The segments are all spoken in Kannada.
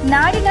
ನಾಡಿನ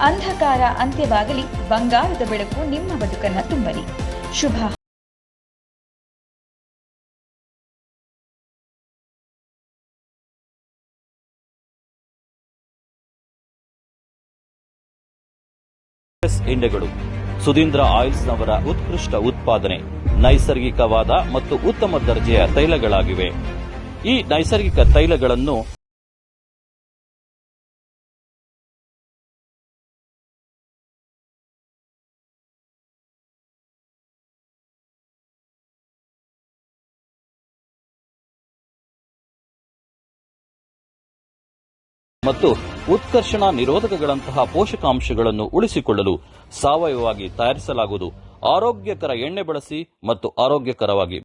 ಅಂಧಕಾರ ಅಂತ್ಯವಾಗಲಿ, ಬಂಗಾರದ ಬೆಳಕು ನಿಮ್ಮ ಬದುಕನ್ನು ತುಂಬಲಿ. ಶುಭ. ಎಣ್ಣೆಗಳು ಸುಧೀಂದ್ರ ಆಯಿಲ್ಸ್ನವರ ಉತ್ಕೃಷ್ಟ ಉತ್ಪಾದನೆ, ನೈಸರ್ಗಿಕವಾದ ಮತ್ತು ಉತ್ತಮ ದರ್ಜೆಯ ತೈಲಗಳಾಗಿವೆ. ಈ ನೈಸರ್ಗಿಕ ತೈಲಗಳನ್ನು ಮತ್ತು ಉತ್ಕರ್ಷಣ ನಿರೋಧಕಗಳಂತಹ ಪೋಷಕಾಂಶಗಳನ್ನು ಉಳಿಸಿಕೊಳ್ಳಲು ಸಾವಯವವಾಗಿ ತಯಾರಿಸಲಾಗುವುದು. ಆರೋಗ್ಯಕರ ಎಣ್ಣೆ ಬಳಸಿ ಮತ್ತು ಆರೋಗ್ಯಕರವಾಗಿ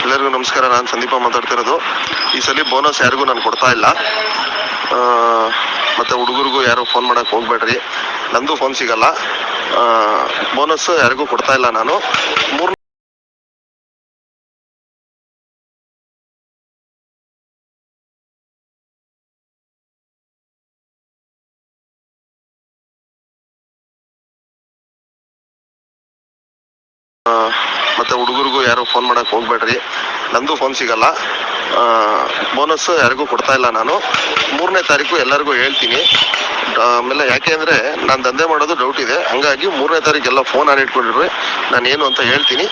ಎಲ್ಲರಿಗೂ ನಮಸ್ಕಾರ. ನಾನು ಸಂದೀಪ ಮಾತಾಡ್ತಿರೋದು. ಈ ಸಲ ಬೋನಸ್ ಯಾರಿಗೂ ನಾನು ಕೊಡ್ತಾ ಇಲ್ಲ. ಮತ್ತೆ ಹುಡುಗರಿಗೂ ಯಾರು ಫೋನ್ ಮಾಡಕ್ ಹೋಗ್ಬೇಡ್ರಿ, ನಂದು ಫೋನ್ ಸಿಗಲ್ಲ. ಬೋನಸ್ ಯಾರಿಗೂ ಕೊಡ್ತಾ ಇಲ್ಲ ನಾನು. ಮತ್ತೆ ಹುಡುಗರಿಗೂ ಯಾರು ಫೋನ್ ಮಾಡಕ್ ಹೋಗ್ಬೇಡ್ರಿ, ನಂದು ಫೋನ್ ಸಿಗಲ್ಲ. ಬೋನಸ್ ಯಾರಿಗೂ ಕೊಡ್ತಾ ಇಲ್ಲ ನಾನು. 3ನೇ ತಾರೀಕು ಎಲ್ಲರಿಗೂ ಹೇಳ್ತೀನಿ. ಆಮೇಲೆ ಯಾಕೆ ಅಂದ್ರೆ ನಾನು ದಂಧೆ ಮಾಡೋದು ಡೌಟ್ ಇದೆ, ಹಂಗಾಗಿ 3ನೇ ತಾರೀಕು ಎಲ್ಲ ಫೋನ್ ಆನ್ ಇಟ್ಕೊಂಡಿರ್ರಿ, ನಾನು ಏನು ಅಂತ ಹೇಳ್ತೀನಿ.